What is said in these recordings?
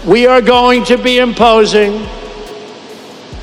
we are going to be imposing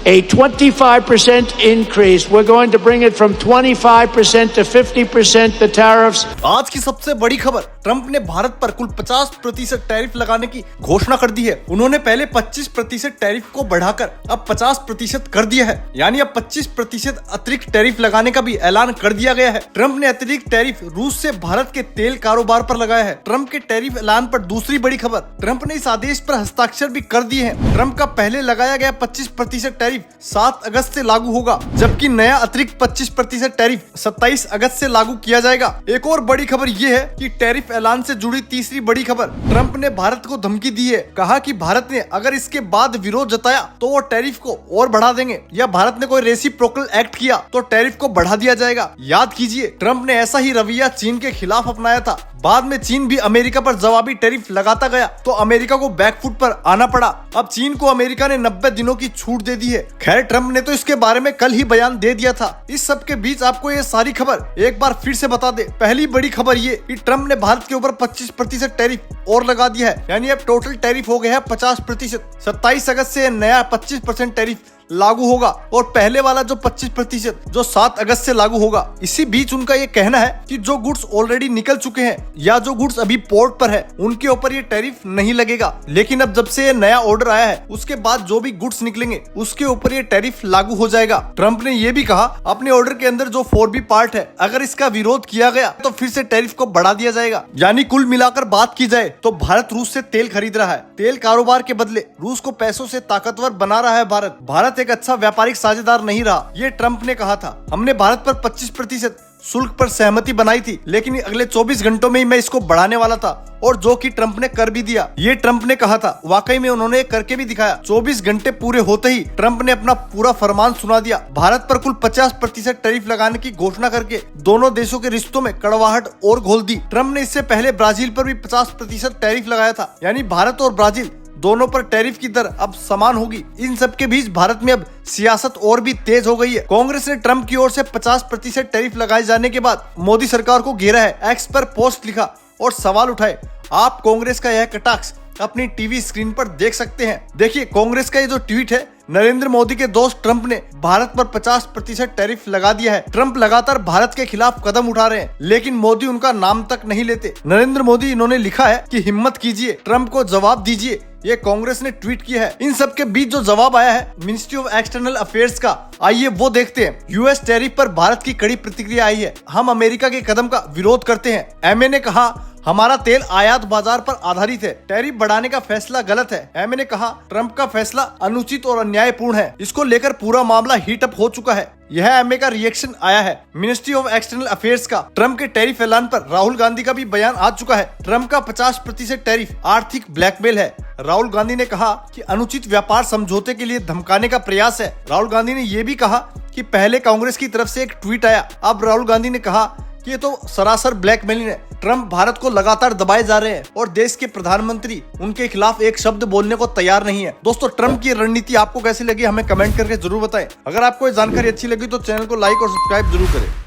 a 25% increase. We're going to bring it from 25% to 50% the tariffs. आज की सबसे बड़ी खबर, Trump ने भारत पर कुल 50% टैरिफ लगाने की घोषणा कर दी है। उन्होंने पहले 25% टैरिफ को बढ़ाकर अब 50% कर दिया है, यानी अब 25% अतिरिक्त टैरिफ लगाने का भी ऐलान कर दिया गया है। ट्रंप ने अतिरिक्त टैरिफ रूस से भारत के तेल कारोबार पर लगाया है। ट्रंप के टैरिफ ऐलान पर दूसरी बड़ी खबर, ट्रंप ने इस आदेश पर हस्ताक्षर भी कर दिए हैं। ट्रंप का पहले लगाया गया 25% टैरिफ 7 अगस्त से लागू होगा, जबकि नया अतिरिक्त 25% टैरिफ 27 अगस्त से लागू किया जाएगा। एक और बड़ी खबर ये है कि टैरिफ ऐलान से जुड़ी तीसरी बड़ी खबर, ट्रंप ने भारत को धमकी दी है। कहा कि भारत ने अगर इसके बाद विरोध जताया तो वो टैरिफ को और बढ़ा देंगे, या भारत ने कोई रेसिप्रोकल एक्ट किया तो टैरिफ को बढ़ा दिया जाएगा। याद कीजिए, ट्रंप ने ऐसा ही रवैया चीन के खिलाफ अपनाया था। बाद में चीन भी अमेरिका पर जवाबी टैरिफ लगाता गया तो अमेरिका को बैकफुट पर आना पड़ा। अब चीन को अमेरिका ने 90 दिनों की छूट दे दी है। खैर, ट्रंप ने तो इसके बारे में कल ही बयान दे दिया था। इस सब के बीच आपको ये सारी खबर एक बार फिर से बता दे। पहली बड़ी खबर ये कि ट्रंप ने भारत के ऊपर 25% टैरिफ और लगा दिया है, यानी अब टोटल टैरिफ हो गया है 50%। 27 अगस्त से नया 25% टैरिफ लागू होगा और पहले वाला जो 25% जो 7 अगस्त से लागू होगा। इसी बीच उनका ये कहना है कि जो गुड्स ऑलरेडी निकल चुके हैं या जो गुड्स अभी पोर्ट पर है उनके ऊपर ये टैरिफ नहीं लगेगा, लेकिन अब जब से ये नया ऑर्डर आया है उसके बाद जो भी गुड्स निकलेंगे उसके ऊपर ये टैरिफ लागू हो जाएगा। ट्रंप ने ये भी कहा अपने ऑर्डर के अंदर जो 4B पार्ट है, अगर इसका विरोध किया गया तो फिर से टैरिफ को बढ़ा दिया जाएगा। यानी कुल मिलाकर बात की जाए तो भारत रूस से तेल खरीद रहा है। तेल कारोबार के बदले रूस को पैसों से ताकतवर बना रहा है भारत एक अच्छा व्यापारिक साझेदार नहीं रहा, ये ट्रंप ने कहा था। हमने भारत पर 25% शुल्क पर सहमति बनाई थी, लेकिन अगले 24 घंटों में ही मैं इसको बढ़ाने वाला था, और जो कि ट्रंप ने कर भी दिया। ये ट्रंप ने कहा था, वाकई में उन्होंने करके भी दिखाया। 24 घंटे पूरे होते ही ट्रंप ने अपना पूरा फरमान सुना दिया। भारत पर कुल 50% टैरिफ लगाने की घोषणा करके दोनों देशों के रिश्तों में कड़वाहट और घोल दी। ट्रंप ने इससे पहले ब्राजील पर भी 50% टैरिफ लगाया था, यानी भारत और ब्राजील दोनों पर टैरिफ की दर अब समान होगी। इन सब के बीच भारत में अब सियासत और भी तेज हो गई है। कांग्रेस ने ट्रंप की ओर से 50% टैरिफ लगाए जाने के बाद मोदी सरकार को घेरा है। एक्स पर पोस्ट लिखा और सवाल उठाए। आप कांग्रेस का यह कटाक्ष अपनी टीवी स्क्रीन पर देख सकते हैं। देखिए, कांग्रेस का ये जो ट्वीट है, नरेंद्र मोदी के दोस्त ट्रंप ने भारत पर 50% टैरिफ लगा दिया है। ट्रंप लगातार भारत के खिलाफ कदम उठा रहे हैं, लेकिन मोदी उनका नाम तक नहीं लेते। नरेंद्र मोदी इन्होंने लिखा है कि हिम्मत कीजिए, ट्रंप को जवाब दीजिए। ये कांग्रेस ने ट्वीट किया है। इन सब के बीच जो जवाब आया है मिनिस्ट्री ऑफ एक्सटर्नल अफेयर्स का, आइए वो देखते हैं। यूएस टैरिफ पर भारत की कड़ी प्रतिक्रिया आई है। हम अमेरिका के कदम का विरोध करते हैं। एमए ने कहा, हमारा तेल आयात बाजार पर आधारित है, टैरिफ बढ़ाने का फैसला गलत है। एमए ने कहा, ट्रंप का फैसला अनुचित और अन्यायपूर्ण है। इसको लेकर पूरा मामला हीट अप हो चुका है। यह एमए का रिएक्शन आया है। मिनिस्ट्री ऑफ एक्सटर्नल अफेयर्स का ट्रंप के टैरिफ ऐलान पर राहुल गांधी का भी बयान आ चुका है। ट्रंप का 50% टैरिफ आर्थिक ब्लैकमेल है। राहुल गांधी ने कहा कि अनुचित व्यापार समझौते के लिए धमकाने का प्रयास है। राहुल गांधी ने यह भी कहा कि पहले कांग्रेस की तरफ से एक ट्वीट आया, अब राहुल गांधी ने कहा कि ये तो सरासर ब्लैकमेलिंग है। ट्रंप भारत को लगातार दबाए जा रहे हैं और देश के प्रधानमंत्री उनके खिलाफ एक शब्द बोलने को तैयार नहीं है। दोस्तों, ट्रंप की रणनीति आपको कैसी लगी हमें कमेंट करके जरूर बताएं। अगर आपको ये जानकारी अच्छी लगी तो चैनल को लाइक और सब्सक्राइब जरूर करें।